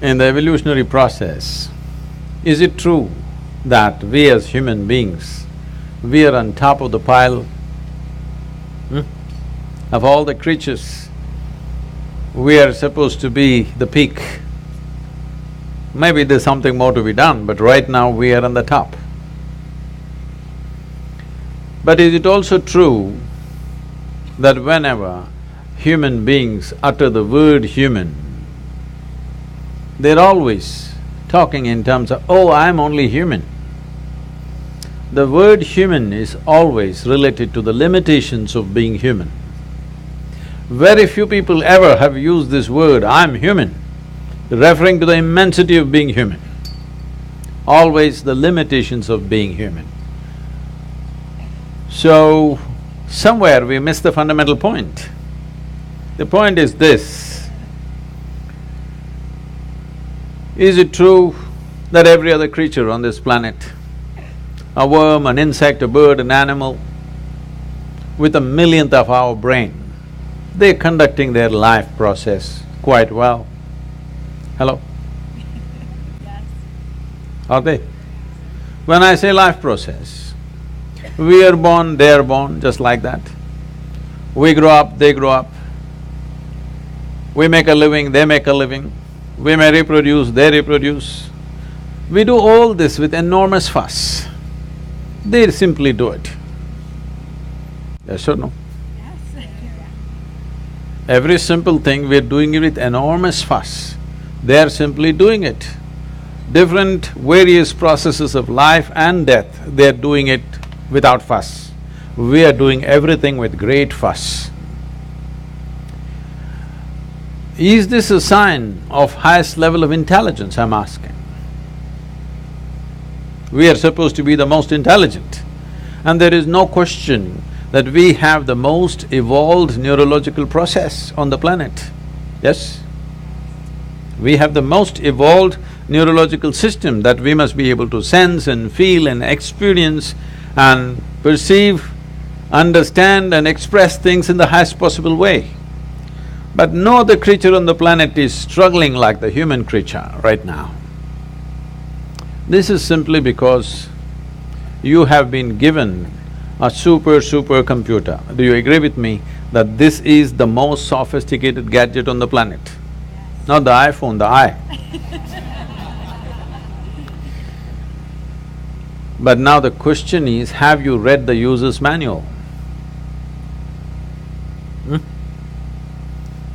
In the evolutionary process, is it true that we as human beings, we are on top of the pile? Of all the creatures, we are supposed to be the peak. Maybe there's something more to be done, but right now we are on the top. But is it also true that whenever human beings utter the word human, they're always talking in terms of, oh, I'm only human. The word human is always related to the limitations of being human. Very few people ever have used this word, I'm human, referring to the immensity of being human. Always the limitations of being human. So, somewhere we miss the fundamental point. The point is this: is it true that every other creature on this planet, a worm, an insect, a bird, an animal, with a millionth of our brain, they're conducting their life process quite well? Hello? Yes. Are they? When I say life process, we are born, they are born, just like that. We grow up, they grow up. We make a living, they make a living. We may reproduce, they reproduce. We do all this with enormous fuss. They simply do it. Yes or no? Yes. Every simple thing, we're doing it with enormous fuss. They're simply doing it. Different various processes of life and death, they're doing it without fuss. We are doing everything with great fuss. Is this a sign of highest level of intelligence, I'm asking? We are supposed to be the most intelligent, and there is no question that we have the most evolved neurological process on the planet, yes? We have the most evolved neurological system that we must be able to sense and feel and experience and perceive, understand and express things in the highest possible way. But no other creature on the planet is struggling like the human creature right now. This is simply because you have been given a supercomputer. Do you agree with me that this is the most sophisticated gadget on the planet? Yes. Not the iPhone, the eye. But now the question is, have you read the user's manual?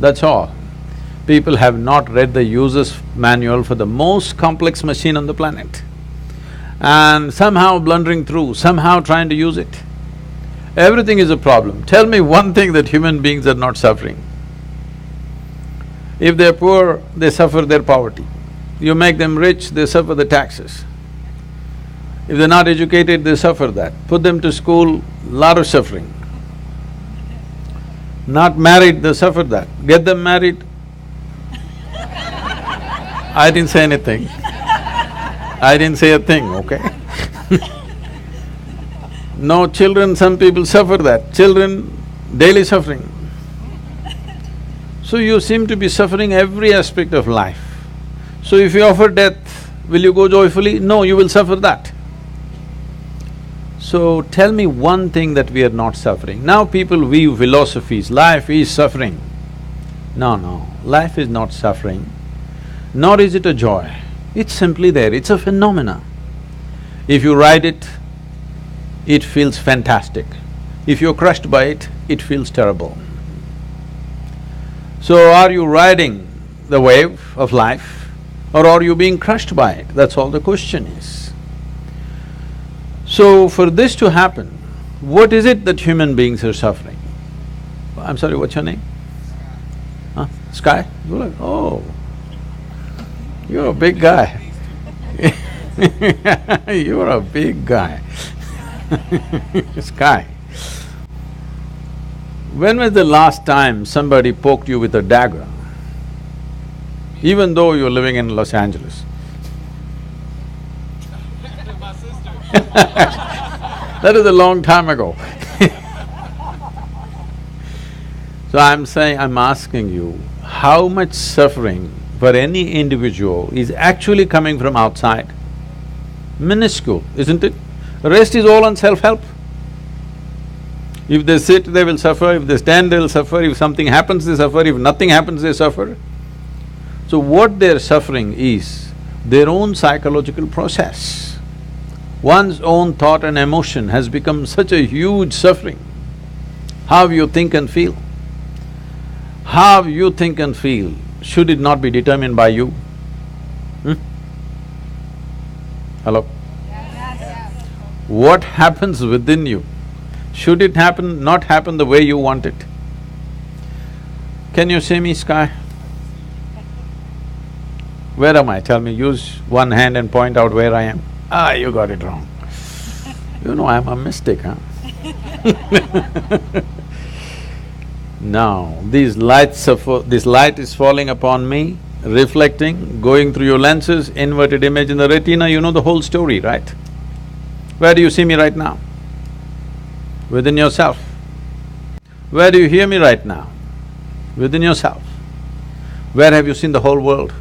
That's all. People have not read the user's manual for the most complex machine on the planet and somehow blundering through, somehow trying to use it. Everything is a problem. Tell me one thing that human beings are not suffering. If they're poor, they suffer their poverty. You make them rich, they suffer the taxes. If they're not educated, they suffer that. Put them to school, lot of suffering. Not married, they suffer that. Get them married. I didn't say anything. I didn't say a thing, okay? No children, some people suffer that. Children, daily suffering. So you seem to be suffering every aspect of life. So if you offer death, will you go joyfully? No, you will suffer that. So tell me one thing that we are not suffering. Now people weave philosophies, life is suffering. No, life is not suffering, nor is it a joy. It's simply there, it's a phenomena. If you ride it, it feels fantastic. If you're crushed by it, it feels terrible. So are you riding the wave of life or are you being crushed by it? That's all the question is. So for this to happen, what is it that human beings are suffering? I'm sorry, what's your name? Huh? Sky? You're like, oh, you're a big guy. You're a big guy. Sky. When was the last time somebody poked you with a dagger? Even though you're living in Los Angeles. My sister. That is a long time ago. So I'm saying, I'm asking you, how much suffering for any individual is actually coming from outside, minuscule, isn't it? Rest is all on self-help. If they sit, they will suffer, if they stand, they will suffer, if something happens, they suffer, if nothing happens, they suffer. So what they're suffering is their own psychological process. One's own thought and emotion has become such a huge suffering. How you think and feel. How you think and feel, should it not be determined by you? Hello? What happens within you, should it not happen the way you want it? Can you see me, Sky? Where am I? Tell me, use one hand and point out where I am. Ah, you got it wrong. You know I'm a mystic, huh? Now, this light is falling upon me, reflecting, going through your lenses, inverted image in the retina, you know the whole story, right? Where do you see me right now? Within yourself. Where do you hear me right now? Within yourself. Where have you seen the whole world?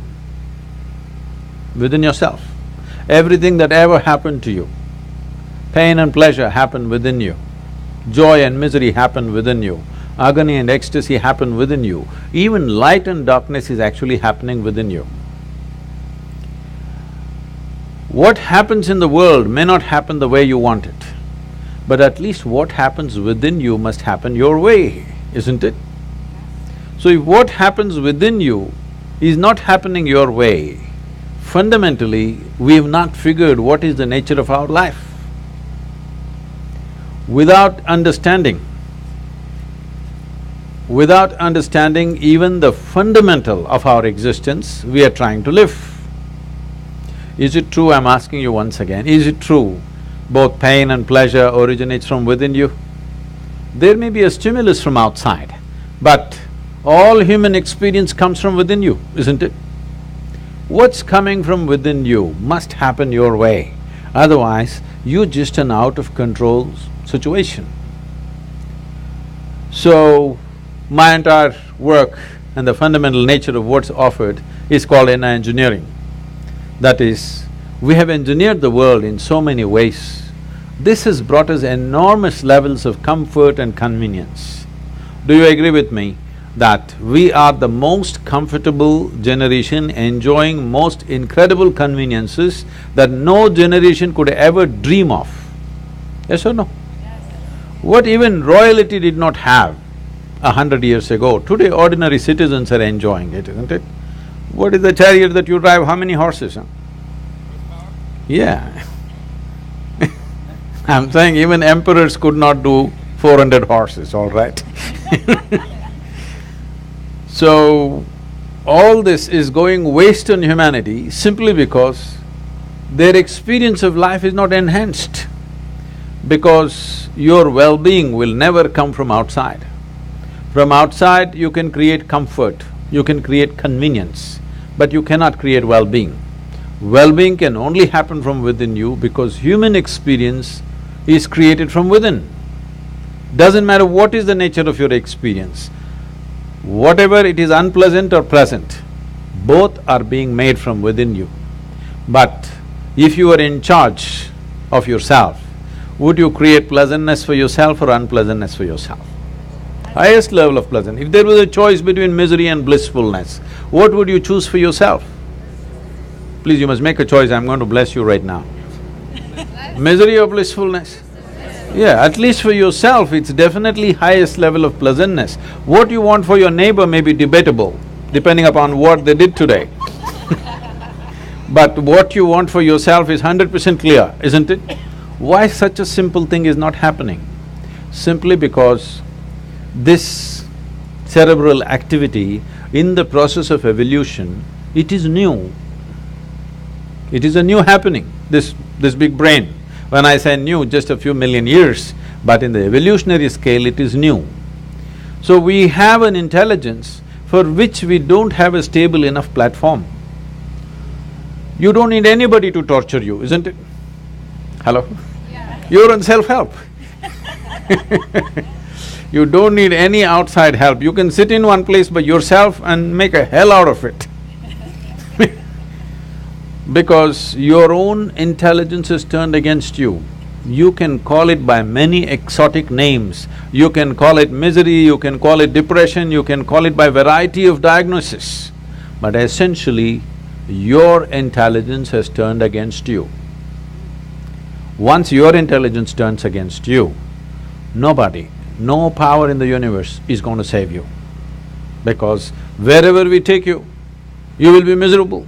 Within yourself. Everything that ever happened to you, pain and pleasure happened within you, joy and misery happened within you, agony and ecstasy happen within you, even light and darkness is actually happening within you. What happens in the world may not happen the way you want it, but at least what happens within you must happen your way, isn't it? So if what happens within you is not happening your way, fundamentally, we have not figured what is the nature of our life. Without understanding even the fundamental of our existence, we are trying to live. Is it true, I'm asking you once again, is it true both pain and pleasure originates from within you? There may be a stimulus from outside, but all human experience comes from within you, isn't it? What's coming from within you must happen your way, otherwise you're just an out-of-control situation. So, my entire work and the fundamental nature of what's offered is called inner engineering. That is, we have engineered the world in so many ways. This has brought us enormous levels of comfort and convenience. Do you agree with me that we are the most comfortable generation enjoying most incredible conveniences that no generation could ever dream of? Yes or no? Yes. What even royalty did not have 100 years ago, today ordinary citizens are enjoying it, isn't it? What is the chariot that you drive? How many horses, huh? Yeah. I'm saying even emperors could not do 400 horses, all right? So, all this is going waste on humanity simply because their experience of life is not enhanced. Because your well-being will never come from outside. From outside, you can create comfort, you can create convenience, but you cannot create well-being. Well-being can only happen from within you because human experience is created from within. Doesn't matter what is the nature of your experience, whatever it is unpleasant or pleasant, both are being made from within you. But if you are in charge of yourself, would you create pleasantness for yourself or unpleasantness for yourself? Highest level of pleasant. If there was a choice between misery and blissfulness, what would you choose for yourself? Please, you must make a choice, I'm going to bless you right now. Misery or blissfulness? Yeah, at least for yourself, it's definitely highest level of pleasantness. What you want for your neighbor may be debatable, depending upon what they did today. But what you want for yourself is 100% clear, isn't it? Why such a simple thing is not happening? Simply because this cerebral activity in the process of evolution, it is new. It is a new happening, this big brain. When I say new, just a few million years, but in the evolutionary scale, it is new. So we have an intelligence for which we don't have a stable enough platform. You don't need anybody to torture you, isn't it? Hello? Yeah. You're on self-help. You don't need any outside help. You can sit in one place by yourself and make a hell out of it. Because your own intelligence is turned against you. You can call it by many exotic names. You can call it misery, you can call it depression, you can call it by variety of diagnosis. But essentially, your intelligence has turned against you. Once your intelligence turns against you, nobody, no power in the universe is going to save you. Because wherever we take you, you will be miserable.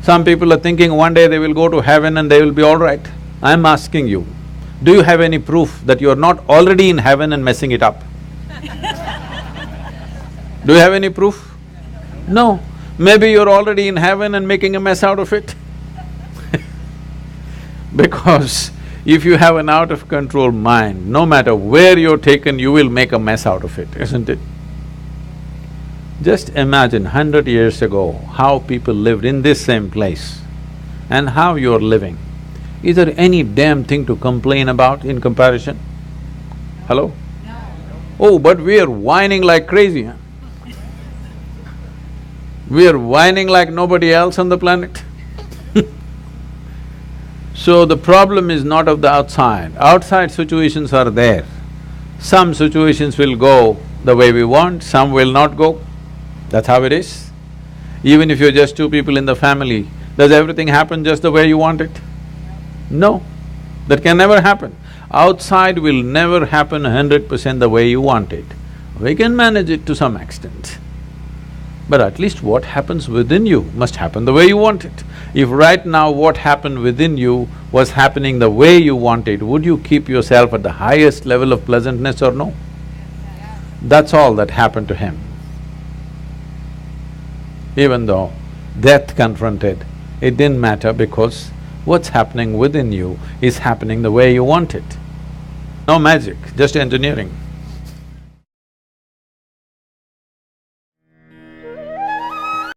Some people are thinking one day they will go to heaven and they will be all right. I'm asking you, do you have any proof that you are not already in heaven and messing it up? Do you have any proof? No. Maybe you're already in heaven and making a mess out of it. Because if you have an out-of-control mind, no matter where you're taken, you will make a mess out of it, isn't it? Just imagine 100 years ago, how people lived in this same place and how you're living. Is there any damn thing to complain about in comparison? Hello? No. Oh, but we are whining like crazy, huh? We are whining like nobody else on the planet. So the problem is not of the outside. Outside situations are there. Some situations will go the way we want, some will not go. That's how it is. Even if you're just two people in the family, does everything happen just the way you want it? No, that can never happen. Outside will never happen 100% the way you want it. We can manage it to some extent. But at least what happens within you must happen the way you want it. If right now what happened within you was happening the way you want it, would you keep yourself at the highest level of pleasantness or no? That's all that happened to him. Even though death confronted, it didn't matter because what's happening within you is happening the way you want it. No magic, just engineering.